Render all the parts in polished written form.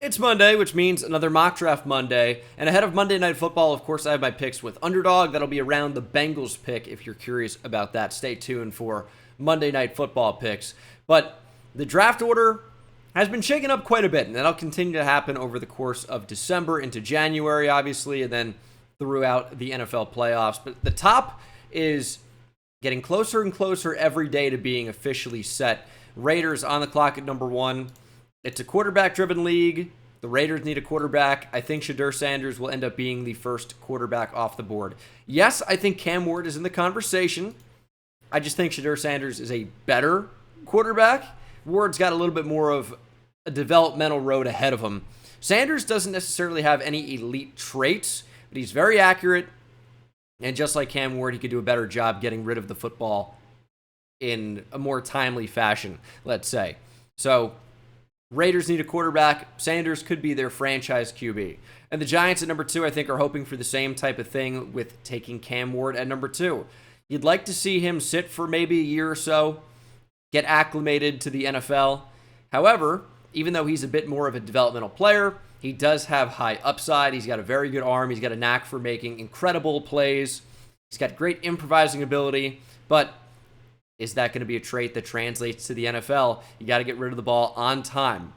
It's Monday, which means another mock draft Monday. And ahead of Monday Night Football, of course, I have my picks with Underdog. That'll be around the Bengals pick if you're curious about that. Stay tuned for Monday Night Football picks. But the draft order has been shaken up quite a bit, and that'll continue to happen over the course of December into January, obviously, and then throughout the NFL playoffs. But the top is getting closer and closer every day to being officially set. Raiders on the clock at number 1. It's a quarterback-driven league. The Raiders need a quarterback. I think Shedeur Sanders will end up being the first quarterback off the board. Yes, I think Cam Ward is in the conversation. I just think Shedeur Sanders is a better quarterback. Ward's got a little bit more of a developmental road ahead of him. Sanders doesn't necessarily have any elite traits, but he's very accurate. And just like Cam Ward, he could do a better job getting rid of the football in a more timely fashion, let's say. So Raiders need a quarterback. Sanders could be their franchise QB. And the Giants at number 2, I think, are hoping for the same type of thing with taking Cam Ward at number 2. You'd like to see him sit for maybe a year or so, get acclimated to the NFL. However, even though he's a bit more of a developmental player, he does have high upside. He's got a very good arm. He's got a knack for making incredible plays. He's got great improvising ability. But is that going to be a trait that translates to the NFL? You got to get rid of the ball on time.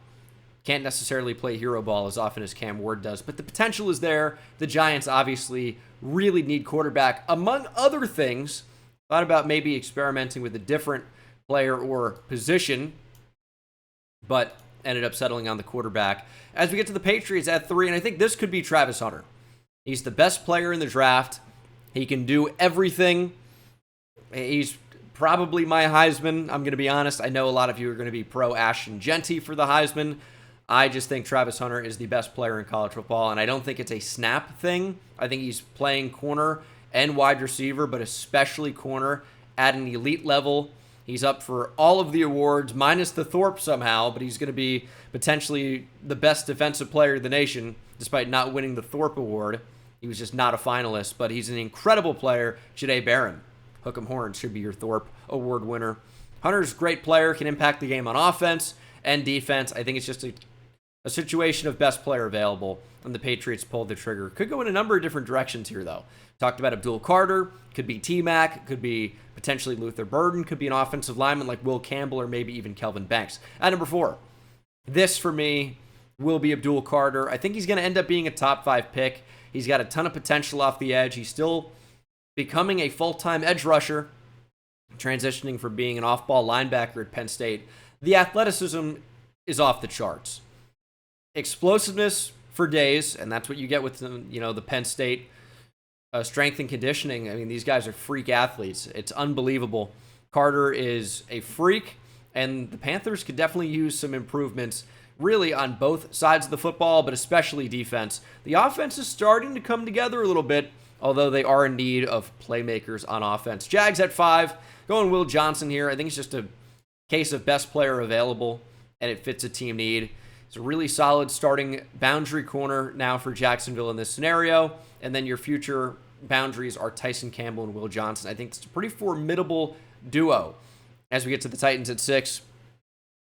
Can't necessarily play hero ball as often as Cam Ward does, but the potential is there. The Giants obviously really need quarterback. Among other things, thought about maybe experimenting with a different player or position, but ended up settling on the quarterback. As we get to the Patriots at 3, and I think this could be Travis Hunter. He's the best player in the draft. He can do everything. He's probably my Heisman. I'm going to be honest. I know a lot of you are going to be pro Ashton Jeanty for the Heisman. I just think Travis Hunter is the best player in college football, and I don't think it's a snap thing. I think he's playing corner and wide receiver, but especially corner at an elite level. He's up for all of the awards, minus the Thorpe somehow, but he's going to be potentially the best defensive player in the nation, despite not winning the Thorpe Award. He was just not a finalist, but he's an incredible player. Jahdae Barron, Hook'em Horns, should be your Thorpe Award winner. Hunter's a great player, can impact the game on offense and defense. I think it's just a situation of best player available, and the Patriots pulled the trigger. Could go in a number of different directions here, though. Talked about Abdul Carter, could be T-Mac, could be potentially Luther Burden, could be an offensive lineman like Will Campbell or maybe even Kelvin Banks. At number 4, this for me will be Abdul Carter. I think he's going to end up being a top 5 pick. He's got a ton of potential off the edge. He's still becoming a full-time edge rusher, transitioning from being an off-ball linebacker at Penn State. The athleticism is off the charts. Explosiveness for days, and that's what you get with the Penn State strength and conditioning. I mean, these guys are freak athletes. It's unbelievable. Carter is a freak, and the Panthers could definitely use some improvements really on both sides of the football, but especially defense. The offense is starting to come together a little bit, although they are in need of playmakers on offense. Jags at 5, going Will Johnson here. I think it's just a case of best player available, and it fits a team need. It's a really solid starting boundary corner now for Jacksonville in this scenario, and then your future boundaries are Tyson Campbell and Will Johnson. I think it's a pretty formidable duo. As we get to the Titans at 6,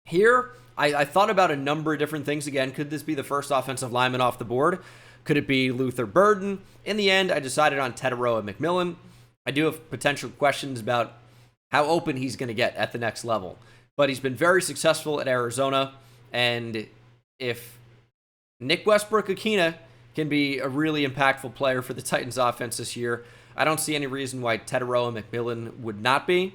here I thought about a number of different things. Again, could this be the first offensive lineman off the board? Could it be Luther Burden? In the end, I decided on Tetairoa McMillan. I do have potential questions about how open he's going to get at the next level. But he's been very successful at Arizona. And if Nick Westbrook-Ikhine can be a really impactful player for the Titans offense this year, I don't see any reason why Tetairoa McMillan would not be.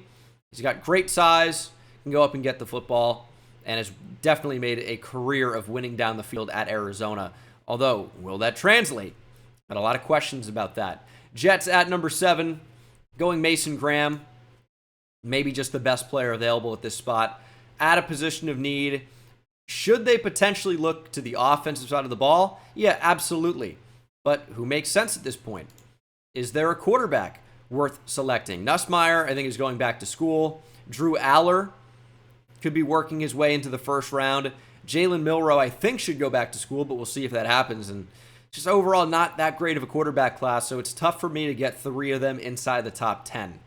He's got great size, can go up and get the football, and has definitely made a career of winning down the field at Arizona. Although, will that translate? Got a lot of questions about that. Jets at number 7, going Mason Graham. Maybe just the best player available at this spot. At a position of need. Should they potentially look to the offensive side of the ball? Yeah, absolutely. But who makes sense at this point? Is there a quarterback worth selecting? Nussmeier, I think, is going back to school. Drew Aller could be working his way into the first round. Jalen Milroe, I think, should go back to school, but we'll see if that happens. And just overall, not that great of a quarterback class, so it's tough for me to get 3 of them inside the top 10.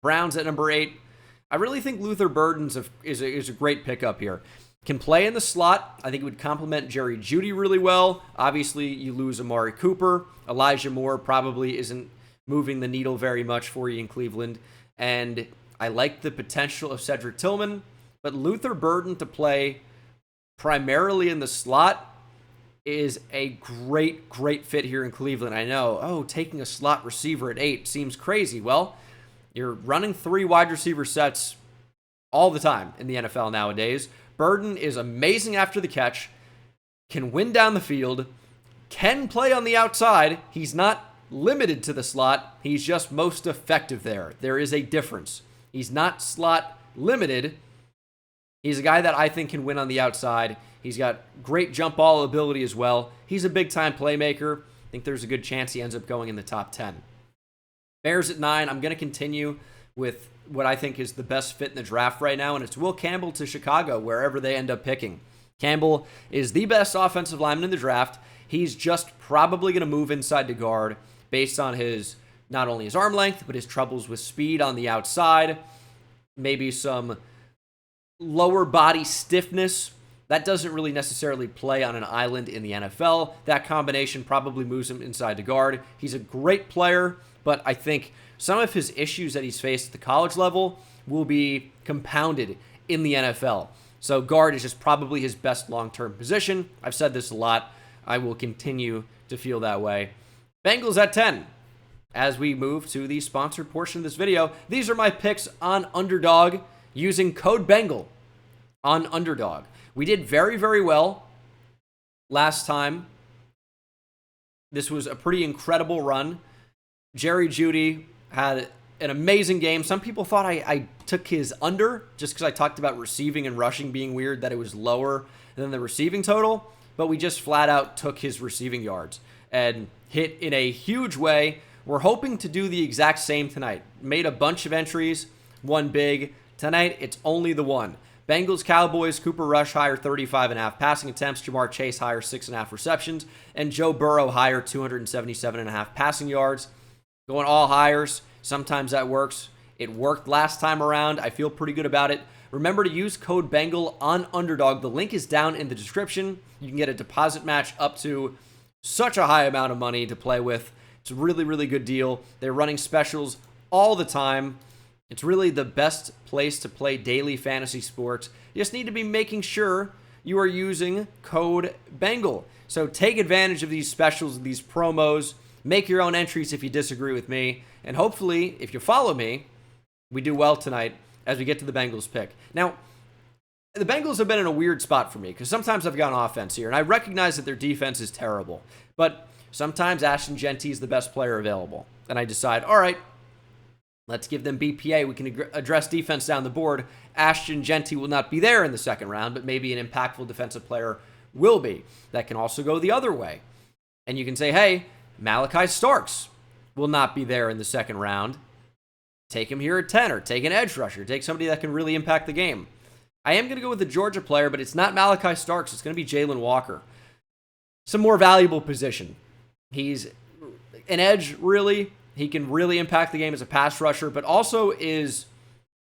Browns at number 8. I really think Luther Burden is a great pickup here. Can play in the slot. I think it would complement Jerry Jeudy really well. Obviously, you lose Amari Cooper. Elijah Moore probably isn't moving the needle very much for you in Cleveland. And I like the potential of Cedric Tillman, but Luther Burden to play primarily in the slot is a great, great fit here in Cleveland. I know, taking a slot receiver at 8 seems crazy. Well, you're running 3 wide receiver sets all the time in the NFL nowadays. Burden is amazing after the catch, can win down the field, can play on the outside. He's not limited to the slot. He's just most effective there. There is a difference. He's not slot limited. He's a guy that I think can win on the outside. He's got great jump ball ability as well. He's a big-time playmaker. I think there's a good chance he ends up going in the top 10. Bears at 9. I'm going to continue with what I think is the best fit in the draft right now, and it's Will Campbell to Chicago, wherever they end up picking. Campbell is the best offensive lineman in the draft. He's just probably going to move inside to guard based on his, not only his arm length, but his troubles with speed on the outside, maybe some lower body stiffness. That doesn't really necessarily play on an island in the NFL. That combination probably moves him inside to guard. He's a great player, but I think some of his issues that he's faced at the college level will be compounded in the NFL. So guard is just probably his best long-term position. I've said this a lot. I will continue to feel that way. Bengals at 10. As we move to the sponsored portion of this video, these are my picks on Underdog using code Bengal on Underdog. We did very, very well last time. This was a pretty incredible run. Jerry Jeudy had an amazing game. Some people thought I took his under just because I talked about receiving and rushing being weird, that it was lower than the receiving total. But we just flat out took his receiving yards and hit in a huge way. We're hoping to do the exact same tonight. Made a bunch of entries, won big. Tonight, it's only the one. Bengals, Cowboys, Cooper Rush higher 35.5 passing attempts, Jamar Chase higher 6.5 receptions, and Joe Burrow higher 277.5 passing yards. Going all hires. Sometimes that works. It worked last time around. I feel pretty good about it. Remember to use code Bengal on Underdog. The link is down in the description. You can get a deposit match up to such a high amount of money to play with. It's a really, really good deal. They're running specials all the time. It's really the best place to play daily fantasy sports. You just need to be making sure you are using code Bengal. So take advantage of these specials, these promos. Make your own entries if you disagree with me. And hopefully, if you follow me, we do well tonight as we get to the Bengals pick. Now, the Bengals have been in a weird spot for me because sometimes I've gone offense here, and I recognize that their defense is terrible. But sometimes Ashton Jeanty is the best player available. And I decide, all right, let's give them BPA. We can address defense down the board. Ashton Jeanty will not be there in the second round, but maybe an impactful defensive player will be. That can also go the other way. And you can say, hey, Malachi Starks will not be there in the second round. Take him here at 10, or take an edge rusher. Take somebody that can really impact the game. I am going to go with the Georgia player, but it's not Malachi Starks. It's going to be Jalen Walker. Some more valuable position. He's an edge, really. He can really impact the game as a pass rusher, but also is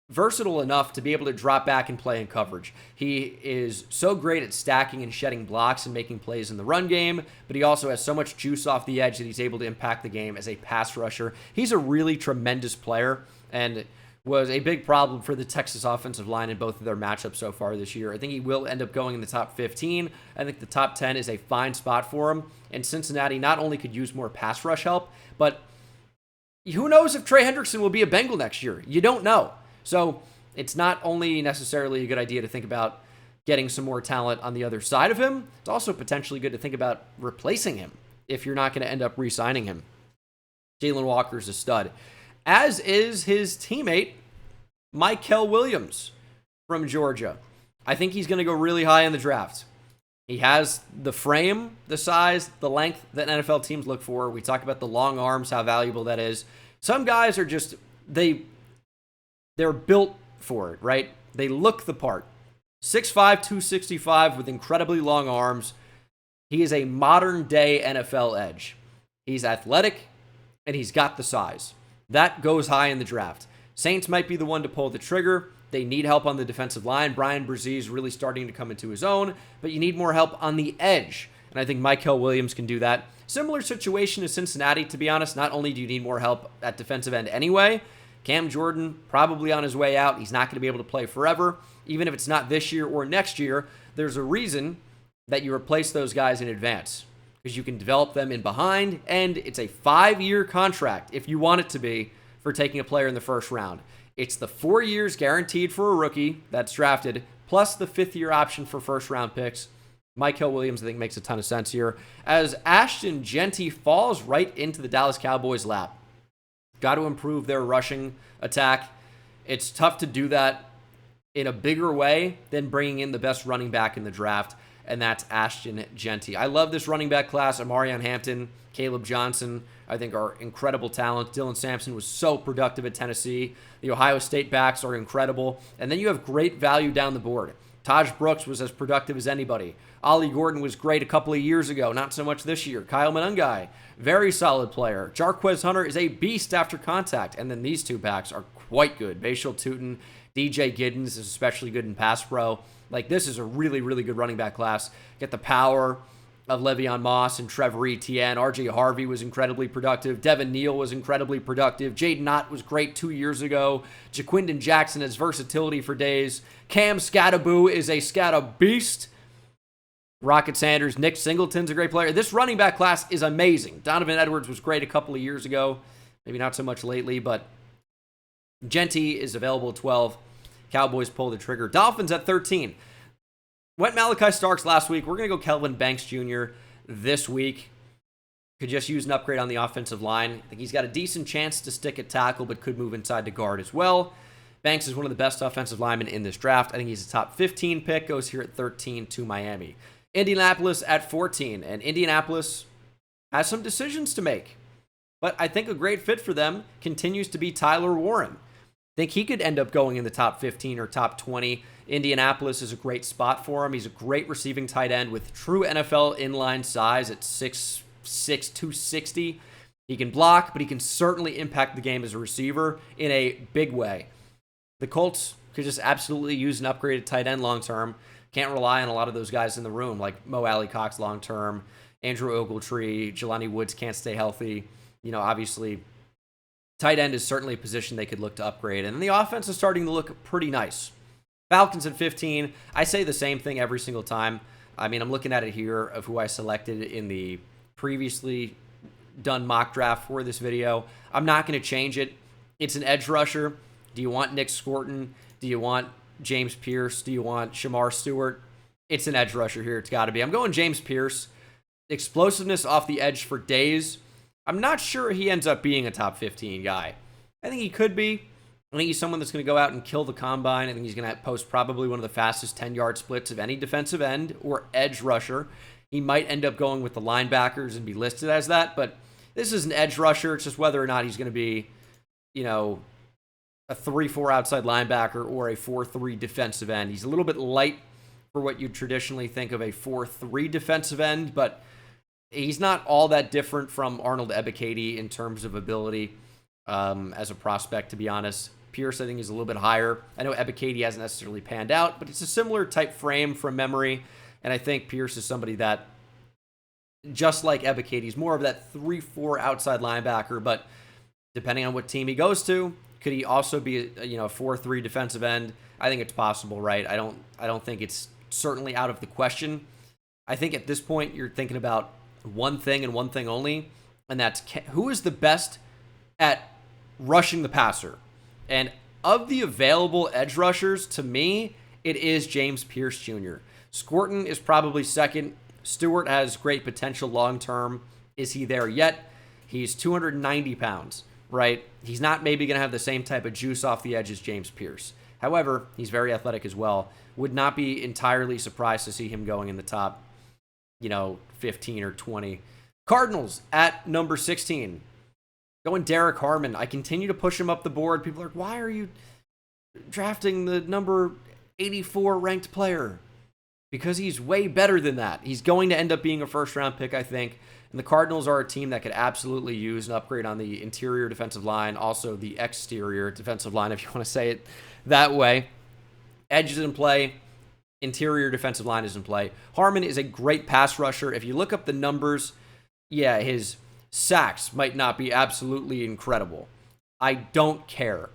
versatile enough to be able to drop back and play in coverage. He is so great at stacking and shedding blocks and making plays in the run game, but he also has so much juice off the edge that he's able to impact the game as a pass rusher. He's a really tremendous player and was a big problem for the Texas offensive line in both of their matchups so far this year. I think he will end up going in the top 15. I think the top 10 is a fine spot for him, and Cincinnati not only could use more pass rush help, but who knows if Trey Hendrickson will be a Bengal next year? You don't know. So it's not only necessarily a good idea to think about getting some more talent on the other side of him, it's also potentially good to think about replacing him if you're not going to end up re-signing him. Jalen Walker's a stud, as is his teammate, Mykel Williams from Georgia. I think he's going to go really high in the draft. He has the frame, the size, the length that NFL teams look for. We talk about the long arms, how valuable that is. Some guys are just, they're built for it, right? They look the part. 6'5", 265 with incredibly long arms. He is a modern-day NFL edge. He's athletic, and he's got the size. That goes high in the draft. Saints might be the one to pull the trigger. They need help on the defensive line. Brian Brzee is really starting to come into his own, but you need more help on the edge. And I think Mykel Williams can do that. Similar situation to Cincinnati, to be honest. Not only do you need more help at defensive end anyway, Cam Jordan probably on his way out. He's not going to be able to play forever. Even if it's not this year or next year, there's a reason that you replace those guys in advance, because you can develop them in behind, and it's a 5-year contract, if you want it to be, for taking a player in the first round. It's the 4 years guaranteed for a rookie that's drafted, plus the 5th-year option for first-round picks. Mykel Williams, I think, makes a ton of sense here, as Ashton Jeanty falls right into the Dallas Cowboys' lap. Got to improve their rushing attack. It's tough to do that in a bigger way than bringing in the best running back in the draft, and that's Ashton Jeanty. I love this running back class. Amarion Hampton, Caleb Johnson, I think, are incredible talent. Dylan Sampson was so productive at Tennessee. The Ohio State backs are incredible. And then you have great value down the board. Taj Brooks was as productive as anybody. Ollie Gordon was great a couple of years ago, not so much this year. Kyle Monungai, very solid player. Jarquez Hunter is a beast after contact. And then these two backs are quite good. Bashal Tutin, DJ Giddens is especially good in pass pro. Like, this is a really, really good running back class. Get the power of Le'Veon Moss and Trevor Etienne. RJ Harvey was incredibly productive. Devin Neal was incredibly productive. Jaden Ott was great 2 years ago. Jaquindon Jackson has versatility for days. Cam Scattaboo is a Scatta beast. Rocket Sanders, Nick Singleton's a great player. This running back class is amazing. Donovan Edwards was great a couple of years ago. Maybe not so much lately, but Jeanty is available at 12. Cowboys pull the trigger. Dolphins at 13. Went Malachi Starks last week. We're going to go Kelvin Banks Jr. this week. Could just use an upgrade on the offensive line. I think he's got a decent chance to stick at tackle, but could move inside to guard as well. Banks is one of the best offensive linemen in this draft. I think he's a top 15 pick. Goes here at 13 to Miami. Indianapolis at 14. And Indianapolis has some decisions to make. But I think a great fit for them continues to be Tyler Warren. I think he could end up going in the top 15 or top 20. Indianapolis is a great spot for him. He's a great receiving tight end with true NFL inline size at 6'6", 260. He can block, but he can certainly impact the game as a receiver in a big way. The Colts could just absolutely use an upgraded tight end long-term. Can't rely on a lot of those guys in the room, like Mo Alley-Cox long-term, Andrew Ogletree, Jelani Woods can't stay healthy. You know, obviously, tight end is certainly a position they could look to upgrade. And then the offense is starting to look pretty nice. Falcons at 15. I say the same thing every single time. I mean, I'm looking at it here of who I selected in the previously done mock draft for this video. I'm not going to change it. It's an edge rusher. Do you want Nick Scorton? Do you want James Pierce? Do you want Shamar Stewart? It's an edge rusher here. It's got to be. I'm going James Pierce. Explosiveness off the edge for days. I'm not sure he ends up being a top 15 guy. I think he could be. I think he's someone that's going to go out and kill the combine. I think he's going to post probably one of the fastest 10-yard splits of any defensive end or edge rusher. He might end up going with the linebackers and be listed as that, but this is an edge rusher. It's just whether or not he's going to be, you know, a 3-4 outside linebacker or a 4-3 defensive end. He's a little bit light for what you'd traditionally think of a 4-3 defensive end, but he's not all that different from Arnold Ebiketie in terms of ability as a prospect, to be honest. Pierce, I think, is a little bit higher. I know Ebiketie hasn't necessarily panned out, but it's a similar type frame from memory, and I think Pierce is somebody that, just like Ebiketie, is more of that 3-4 outside linebacker, but depending on what team he goes to, could he also be a 4-3 defensive end? I think it's possible, right? I don't think it's certainly out of the question. I think at this point you're thinking about one thing and one thing only, and that's who is the best at rushing the passer. And of the available edge rushers, to me, it is James Pierce Jr. Scorton is probably second. Stewart has great potential long-term. Is he there yet? He's 290 pounds, right? He's not maybe going to have the same type of juice off the edge as James Pierce. However, he's very athletic as well. Would not be entirely surprised to see him going in the top, 15 or 20. Cardinals at number 16. Going Derek Harmon. I continue to push him up the board. People are like, why are you drafting the number 84 ranked player? Because he's way better than that. He's going to end up being a first-round pick, I think. And the Cardinals are a team that could absolutely use an upgrade on the interior defensive line, also the exterior defensive line, if you want to say it that way. Edge is in play. Interior defensive line is in play. Harmon is a great pass rusher. If you look up the numbers, yeah, his sacks might not be absolutely incredible. I don't care.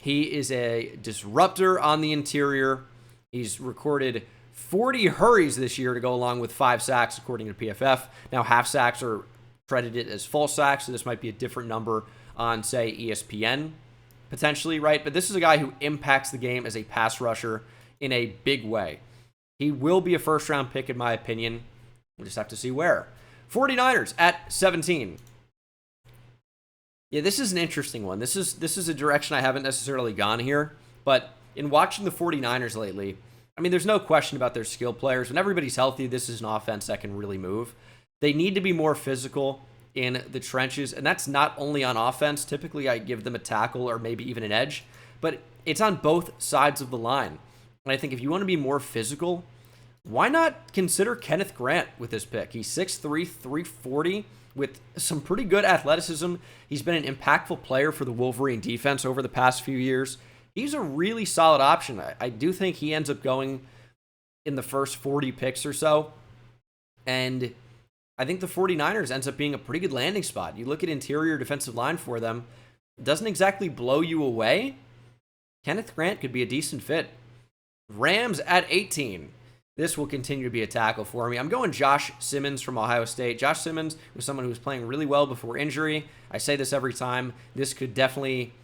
He is a disruptor on the interior. He's recorded 40 hurries this year to go along with 5 sacks, according to PFF. Now, half sacks are credited as full sacks, so this might be a different number on, say, ESPN, potentially, right? But this is a guy who impacts the game as a pass rusher in a big way. He will be a first-round pick, in my opinion. We'll just have to see where. 49ers at 17. Yeah, this is an interesting one. This is a direction I haven't necessarily gone here, but in watching the 49ers lately, I mean, there's no question about their skill players. When everybody's healthy, this is an offense that can really move. They need to be more physical in the trenches, and that's not only on offense. Typically, I give them a tackle or maybe even an edge, but it's on both sides of the line. And I think if you want to be more physical, why not consider Kenneth Grant with this pick? He's 6'3", 340, with some pretty good athleticism. He's been an impactful player for the Wolverine defense over the past few years. He's a really solid option. I do think he ends up going in the first 40 picks or so. And I think the 49ers ends up being a pretty good landing spot. You look at interior defensive line for them, it doesn't exactly blow you away. Kenneth Grant could be a decent fit. Rams at 18. This will continue to be a tackle for me. I'm going Josh Simmons from Ohio State. Josh Simmons was someone who was playing really well before injury. I say this every time. This could definitely,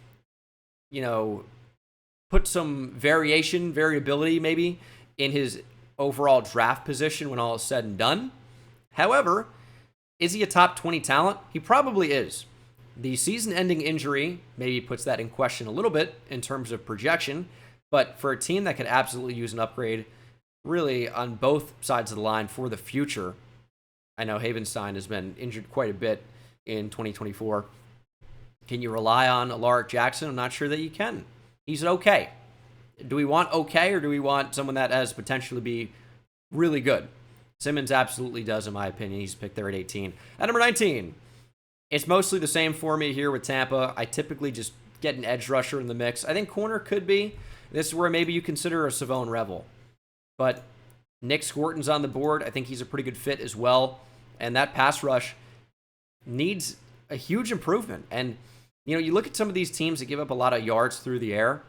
put some variability maybe in his overall draft position when all is said and done. However, is he a top 20 talent? He probably is. The season-ending injury maybe puts that in question a little bit in terms of projection, but for a team that could absolutely use an upgrade, really on both sides of the line for the future. I know Havenstein has been injured quite a bit in 2024. Can you rely on Alaric Jackson? I'm not sure that you can. He's okay. Do we want okay, or do we want someone that has potential to be really good? Simmons absolutely does, in my opinion. He's picked there at 18. At number 19, it's mostly the same for me here with Tampa. I typically just get an edge rusher in the mix. I think corner could be. This is where maybe you consider a Savone Revel. But Nick Scorton's on the board. I think he's a pretty good fit as well. And that pass rush needs a huge improvement. And, you look at some of these teams that give up a lot of yards through the air.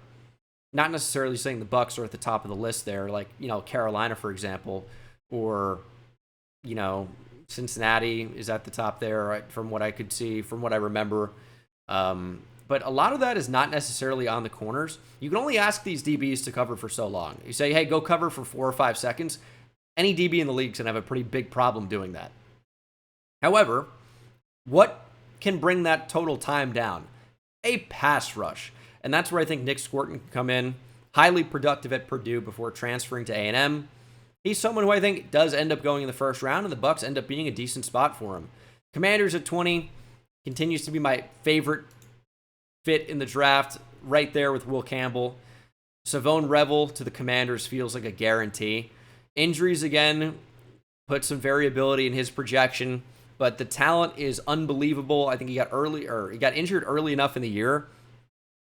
Not necessarily saying the Bucs are at the top of the list there, like, Carolina, for example, or, Cincinnati is at the top there, right, from what I could see, from what I remember. But a lot of that is not necessarily on the corners. You can only ask these DBs to cover for so long. You say, hey, go cover for 4 or 5 seconds. Any DB in the league is going to have a pretty big problem doing that. However, what can bring that total time down? A pass rush. And that's where I think Nick Scorton can come in. Highly productive at Purdue before transferring to A&M. He's someone who I think does end up going in the first round, and the Bucs end up being a decent spot for him. Commanders at 20 continues to be my favorite fit in the draft, right there with Will Campbell. Savone Revel to the Commanders feels like a guarantee. Injuries again put some variability in his projection, but the talent is unbelievable. I think he got injured early enough in the year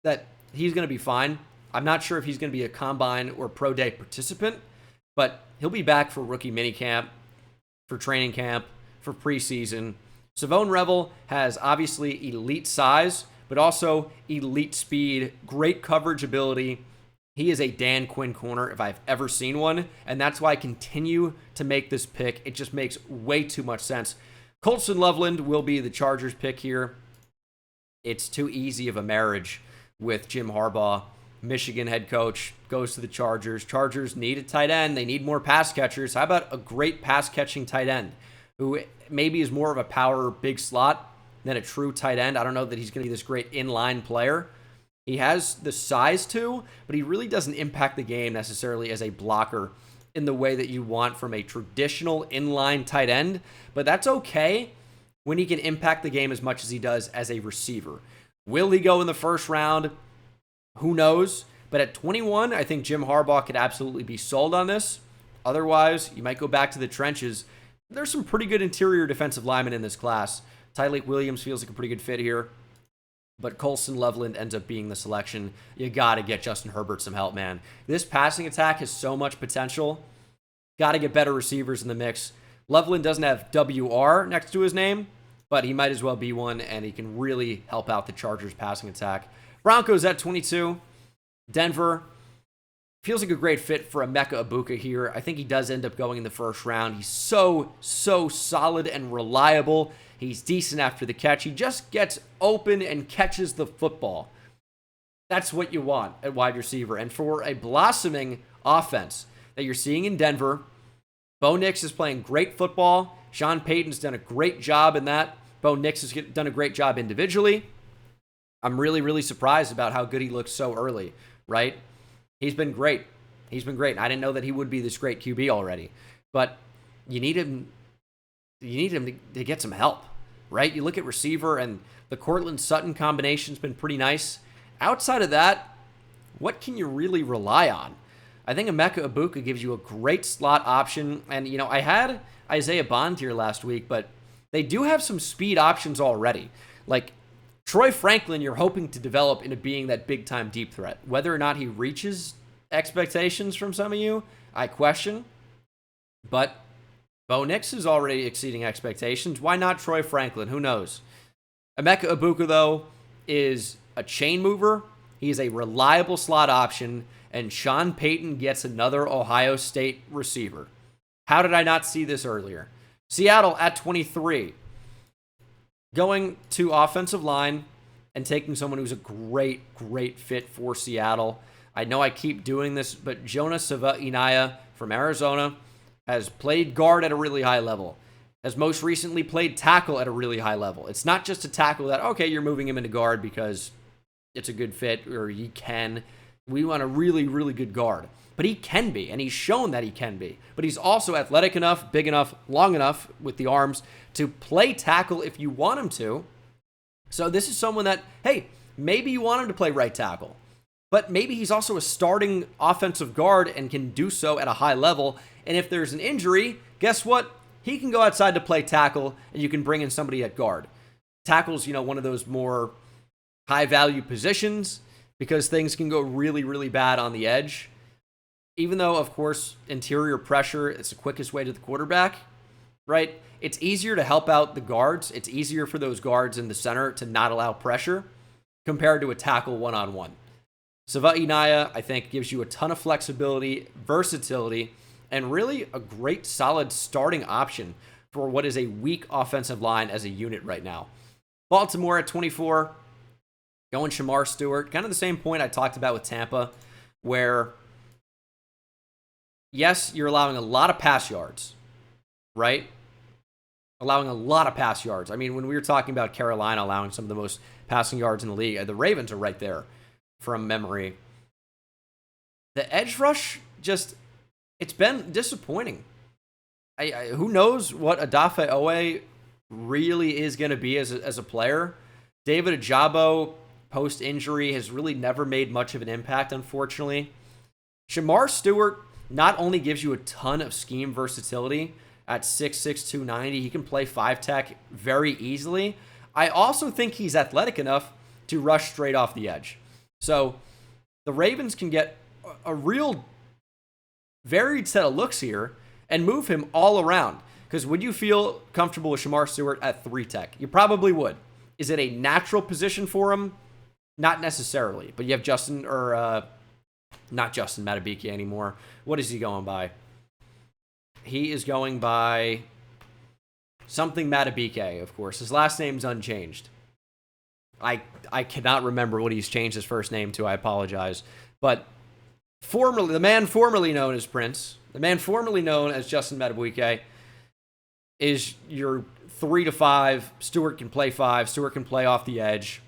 that he's going to be fine. I'm not sure if he's going to be a combine or pro day participant, but he'll be back for rookie minicamp, for training camp, for preseason. Savone Revel has obviously elite size, but also elite speed, great coverage ability. He is a Dan Quinn corner if I've ever seen one, and that's why I continue to make this pick. It just makes way too much sense. Colson Loveland will be the Chargers pick here. It's too easy of a marriage with Jim Harbaugh. Michigan head coach goes to the Chargers. Chargers need a tight end. They need more pass catchers. How about a great pass-catching tight end who maybe is more of a power big slot than a true tight end? I don't know that he's going to be this great inline player. He has the size to, but he really doesn't impact the game necessarily as a blocker in the way that you want from a traditional inline tight end. But that's okay when he can impact the game as much as he does as a receiver. Will he go in the first round? Who knows? But at 21, I think Jim Harbaugh could absolutely be sold on this. Otherwise, you might go back to the trenches. There's some pretty good interior defensive linemen in this class. Tyleik Williams feels like a pretty good fit here. but Colson Loveland ends up being the selection. You got to get Justin Herbert some help, man. This passing attack has so much potential. Got to get better receivers in the mix. Loveland doesn't have WR next to his name, but he might as well be one, and he can really help out the Chargers passing attack. Broncos at 22. Denver feels like a great fit for Emeka Egbuka here. I think he does end up going in the first round. He's so solid and reliable. He's decent after the catch. He just gets open and catches the football. That's what you want at wide receiver. And for a blossoming offense that you're seeing in Denver, Bo Nix is playing great football. Sean Payton's done a great job in that. Bo Nix has done a great job individually. I'm really surprised about how good he looks so early, right? He's been great. He's been great. I didn't know that he would be this great QB already. But you need him to get some help, right? You look at receiver, and the Courtland Sutton combination's been pretty nice. Outside of that, what can you really rely on? I think Emeka Egbuka gives you a great slot option. And, I had Isaiah Bond here last week, but they do have some speed options already. Like Troy Franklin, you're hoping to develop into being that big-time deep threat. Whether or not he reaches expectations from some of you, I question. But Bo Nix is already exceeding expectations. Why not Troy Franklin? Who knows? Emeka Egbuka, though, is a chain mover. He is a reliable slot option. And Sean Payton gets another Ohio State receiver. How did I not see this earlier? Seattle at 23. Going to offensive line and taking someone who's a great fit for Seattle. I know I keep doing this, but Jonah Sava-Inaya from Arizona has played guard at a really high level. Has most recently played tackle at a really high level. It's not just a tackle that, okay, you're moving him into guard because it's a good fit or he can. We want a really good guard. But he can be, and he's shown that he can be. But he's also athletic enough, big enough, long enough with the arms to play tackle if you want him to. So this is someone that, hey, maybe you want him to play right tackle. But maybe he's also a starting offensive guard and can do so at a high level. And if there's an injury, guess what? He can go outside to play tackle, and you can bring in somebody at guard. Tackle's, one of those more high-value positions because things can go really bad on the edge. Even though, of course, interior pressure is the quickest way to the quarterback, right? It's easier to help out the guards. It's easier for those guards in the center to not allow pressure compared to a tackle one-on-one. Sava-Inaya, I think, gives you a ton of flexibility, versatility, and really a great, solid starting option for what is a weak offensive line as a unit right now. Baltimore at 24, going Shamar Stewart. Kind of the same point I talked about with Tampa, where yes, you're allowing a lot of pass yards, right? Allowing a lot of pass yards. I mean, when we were talking about Carolina allowing some of the most passing yards in the league, the Ravens are right there from memory. The edge rush, it's been disappointing. Who knows what Odafe Owe really is going to be as a player. David Ajabo, post-injury, has really never made much of an impact, unfortunately. Shamar Stewart not only gives you a ton of scheme versatility at 6'6", 290, he can play 5-tech very easily. I also think he's athletic enough to rush straight off the edge. So the Ravens can get a real varied set of looks here and move him all around. Because would you feel comfortable with Shamar Stewart at 3-tech? You probably would. Is it a natural position for him? Not necessarily. But you have not Justin Matabike anymore. What is he going by? He is going by something Matabike, of course. His last name's unchanged. I cannot remember what he's changed his first name to. I apologize. But the man formerly known as Prince, the man formerly known as Justin Matabike, is your 3 to 5. Stewart can play 5. Stewart can play off the edge.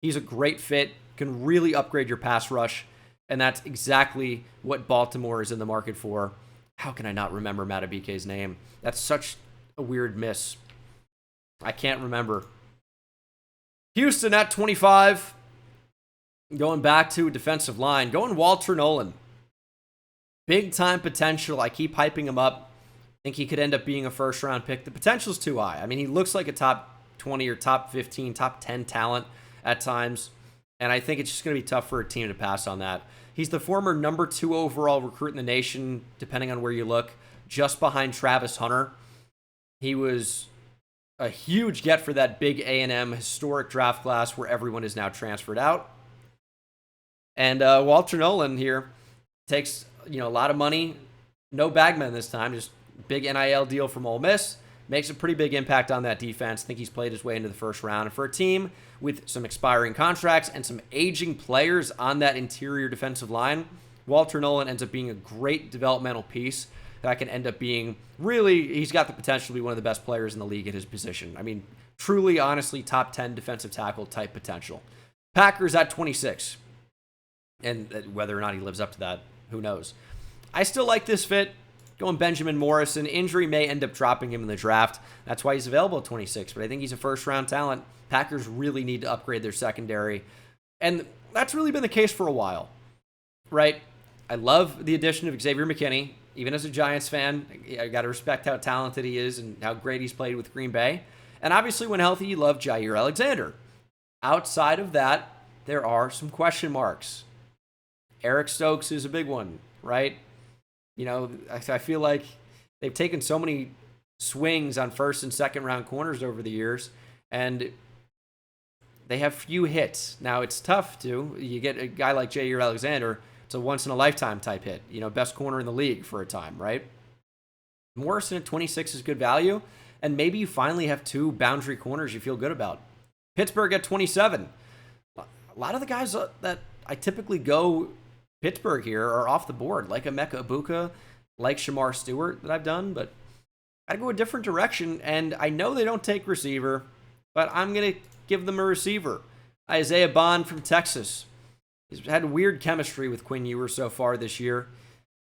He's a great fit, can really upgrade your pass rush, and that's exactly what Baltimore is in the market for. How can I not remember Matabike's name? That's such a weird miss. I can't remember. Houston at 25. Going back to defensive line. Going Walter Nolan. Big time potential. I keep hyping him up. Think he could end up being a first-round pick. The potential's too high. I mean, he looks like a top 20 or top 15, top 10 talent at times. And I think it's just going to be tough for a team to pass on that. He's the former number 2 overall recruit in the nation, depending on where you look, just behind Travis Hunter. He was a huge get for that big A&M historic draft class where everyone is now transferred out. And Walter Nolan here takes a lot of money. No bagman this time, just big NIL deal from Ole Miss. Makes a pretty big impact on that defense. I think he's played his way into the first round. And for a team with some expiring contracts and some aging players on that interior defensive line, Walter Nolan ends up being a great developmental piece that can end up being he's got the potential to be one of the best players in the league at his position. I mean, truly, honestly, top 10 defensive tackle type potential. Packers at 26. And whether or not he lives up to that, who knows. I still like this fit. Going Benjamin Morrison. Injury may end up dropping him in the draft. That's why he's available at 26. But I think he's a first-round talent. Packers really need to upgrade their secondary. And that's really been the case for a while, right? I love the addition of Xavier McKinney. Even as a Giants fan, I got to respect how talented he is and how great he's played with Green Bay. And obviously, when healthy, you love Jair Alexander. Outside of that, there are some question marks. Eric Stokes is a big one, right? I feel like they've taken so many swings on first and second round corners over the years, and they have few hits. Now, it's tough to. You get a guy like Jair Alexander, it's a once-in-a-lifetime type hit. Best corner in the league for a time, right? Morrison at 26 is good value, and maybe you finally have 2 boundary corners you feel good about. Pittsburgh at 27. A lot of the guys that I typically go Pittsburgh here are off the board, like Emeka Ibuka, like Shamar Stewart that I've done, but I'd go a different direction, and I know they don't take receiver, but I'm going to give them a receiver. Isaiah Bond from Texas. He's had weird chemistry with Quinn Ewers so far this year,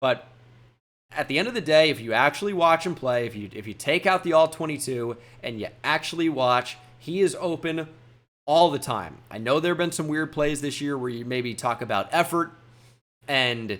but at the end of the day, if you actually watch him play, if you take out the All-22 and you actually watch, he is open all the time. I know there have been some weird plays this year where you maybe talk about effort, and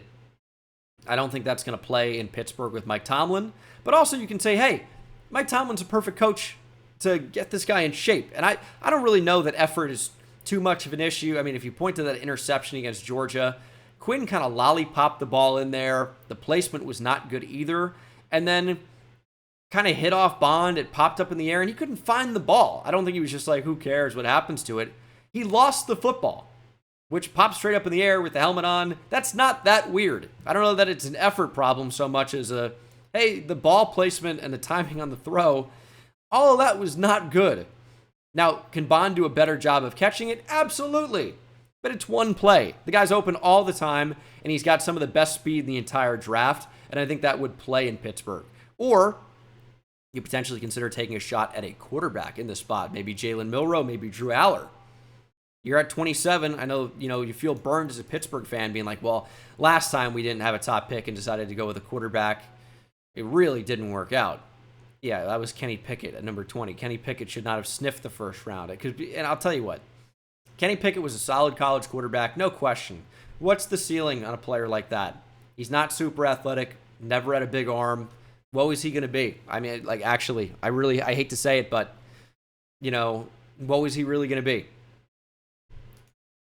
I don't think that's going to play in Pittsburgh with Mike Tomlin. But also you can say, hey, Mike Tomlin's a perfect coach to get this guy in shape. And I don't really know that effort is too much of an issue. I mean, if you point to that interception against Georgia, Quinn kind of lollipopped the ball in there. The placement was not good either. And then kind of hit off Bond. It popped up in the air, and he couldn't find the ball. I don't think he was just like, who cares what happens to it. He lost the football, which pops straight up in the air with the helmet on. That's not that weird. I don't know that it's an effort problem so much as hey, the ball placement and the timing on the throw, all of that was not good. Now, can Bond do a better job of catching it? Absolutely. But it's one play. The guy's open all the time, and he's got some of the best speed in the entire draft, and I think that would play in Pittsburgh. Or you potentially consider taking a shot at a quarterback in the spot. Maybe Jalen Milroe, maybe Drew Aller. You're at 27. I know, you feel burned as a Pittsburgh fan being like, well, last time we didn't have a top pick and decided to go with a quarterback. It really didn't work out. Yeah, that was Kenny Pickett at number 20. Kenny Pickett should not have sniffed the first round. It could be, and I'll tell you what, Kenny Pickett was a solid college quarterback, no question. What's the ceiling on a player like that? He's not super athletic, never had a big arm. What was he going to be? I mean, actually, I hate to say it, but, what was he really going to be?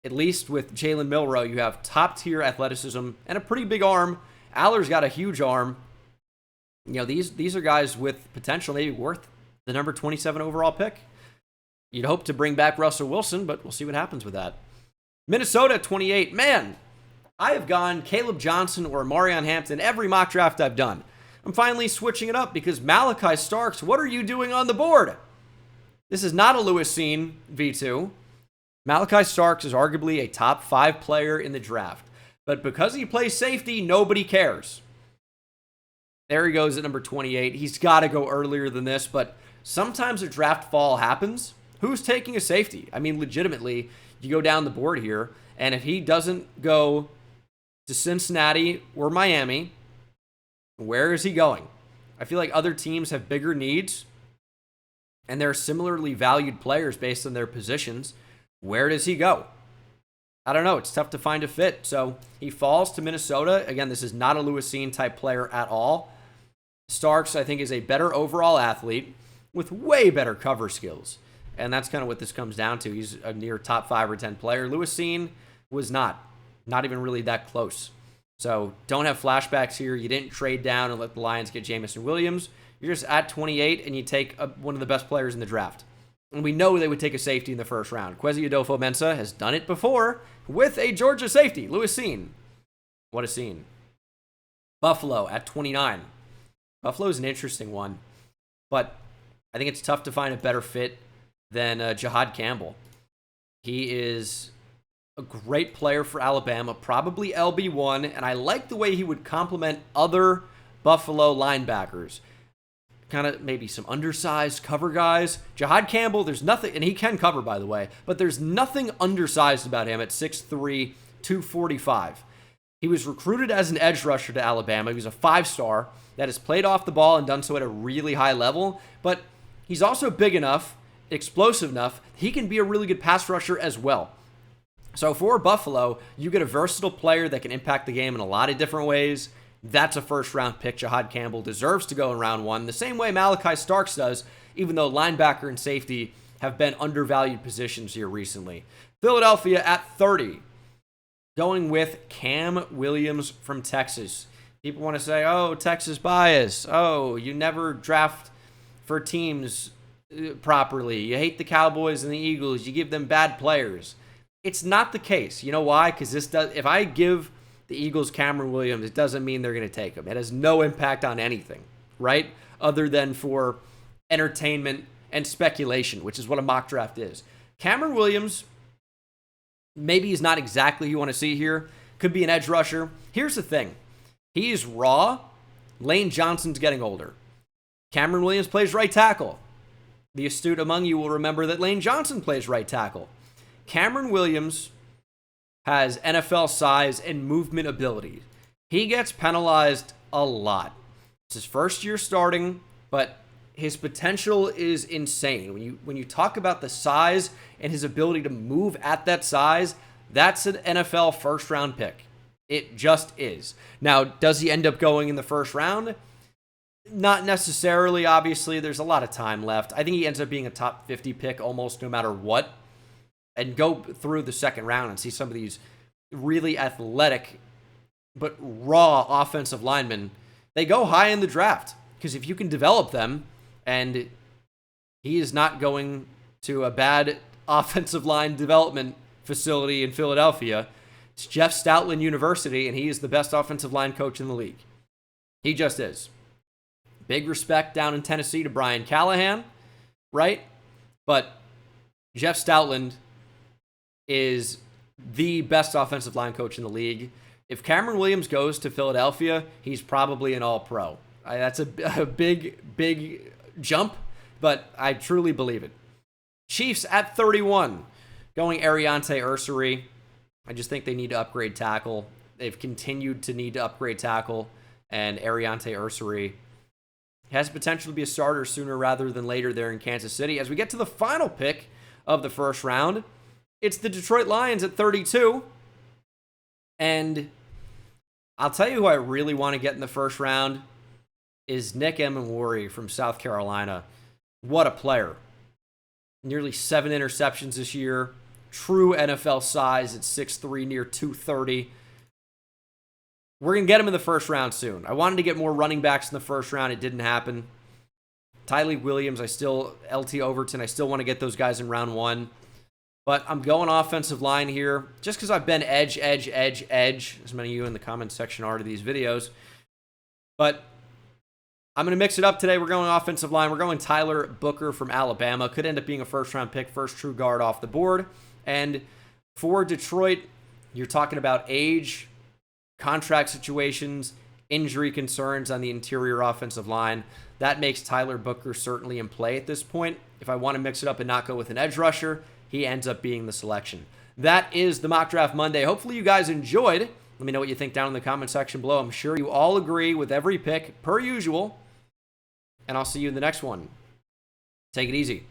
At least with Jalen Milroe, you have top-tier athleticism and a pretty big arm. Aller's got a huge arm. These are guys with potential, maybe worth the number 27 overall pick. You'd hope to bring back Russell Wilson, but we'll see what happens with that. Minnesota 28. Man, I have gone Caleb Johnson or Marion Hampton every mock draft I've done. I'm finally switching it up because Malachi Starks, what are you doing on the board? This is not a Lewis Cine V2. Malachi Starks is arguably a top 5 player in the draft. But because he plays safety, nobody cares. There he goes at number 28. He's got to go earlier than this, but sometimes a draft fall happens. Who's taking a safety? I mean, legitimately, you go down the board here, and if he doesn't go to Cincinnati or Miami, where is he going? I feel like other teams have bigger needs, and they're similarly valued players based on their positions. Where does he go? I don't know. It's tough to find a fit. So he falls to Minnesota. Again, this is not a Lewis Cine type player at all. Starks, I think, is a better overall athlete with way better cover skills. And that's kind of what this comes down to. He's a near top 5 or 10 player. Lewis Cine was not even really that close. So don't have flashbacks here. You didn't trade down and let the Lions get Jamison Williams. You're just at 28, and you take one of the best players in the draft. And we know they would take a safety in the first round. Kwesi Adolfo-Mensah has done it before with a Georgia safety, Lewis Cine. What a scene. Buffalo at 29. Buffalo's an interesting one, but I think it's tough to find a better fit than Jahad Campbell. He is a great player for Alabama, probably LB1, and I like the way he would complement other Buffalo linebackers. Kind of maybe some undersized cover guys. Jahad Campbell, there's nothing, and he can cover, by the way, but there's nothing undersized about him at 6'3", 245. He was recruited as an edge rusher to Alabama. He was a 5-star that has played off the ball and done so at a really high level, but he's also big enough, explosive enough, he can be a really good pass rusher as well. So for Buffalo, you get a versatile player that can impact the game in a lot of different ways. That's a first-round pick. Jahad Campbell deserves to go in round 1, the same way Malachi Starks does, even though linebacker and safety have been undervalued positions here recently. Philadelphia at 30, going with Cam Williams from Texas. People want to say, oh, Texas bias. Oh, you never draft for teams properly. You hate the Cowboys and the Eagles. You give them bad players. It's not the case. You know why? Because if I give the Eagles Cameron Williams, it doesn't mean they're going to take him. It has no impact on anything, right? Other than for entertainment and speculation, which is what a mock draft is. Cameron Williams, maybe he's not exactly who you want to see here. Could be an edge rusher. Here's the thing. He is raw. Lane Johnson's getting older. Cameron Williams plays right tackle. The astute among you will remember that Lane Johnson plays right tackle. Cameron Williams has NFL size and movement ability. He gets penalized a lot. It's his first year starting, but his potential is insane. When you talk about the size and his ability to move at that size, that's an NFL first-round pick. It just is. Now, does he end up going in the first round? Not necessarily, obviously. There's a lot of time left. I think he ends up being a top 50 pick almost no matter what. And go through the second round and see some of these really athletic but raw offensive linemen. They go high in the draft because if you can develop them, and he is not going to a bad offensive line development facility in Philadelphia. It's Jeff Stoutland University, and he is the best offensive line coach in the league. He just is. Big respect down in Tennessee to Brian Callahan, right? But Jeff Stoutland is the best offensive line coach in the league. If Cameron Williams goes to Philadelphia, he's probably an all-pro. That's a big jump, but I truly believe it. Chiefs at 31, going Ariante Ursary. I just think they need to upgrade tackle. They've continued to need to upgrade tackle, and Ariante Ursary has potential to be a starter sooner rather than later there in Kansas City. As we get to the final pick of the first round, it's the Detroit Lions at 32. And I'll tell you who I really want to get in the first round is Nick Emmanwori from South Carolina. What a player. Nearly 7 interceptions this year. True NFL size at 6'3", near 230. We're going to get him in the first round soon. I wanted to get more running backs in the first round. It didn't happen. Tylee Williams, LT Overton, I still want to get those guys in round 1. But I'm going offensive line here just because I've been edge, as many of you in the comments section are to these videos. But I'm going to mix it up today. We're going offensive line. We're going Tyler Booker from Alabama. Could end up being a first-round pick, first true guard off the board. And for Detroit, you're talking about age, contract situations, injury concerns on the interior offensive line. That makes Tyler Booker certainly in play at this point. If I want to mix it up and not go with an edge rusher, he ends up being the selection. That is the Mock Draft Monday. Hopefully you guys enjoyed. Let me know what you think down in the comment section below. I'm sure you all agree with every pick, per usual. And I'll see you in the next one. Take it easy.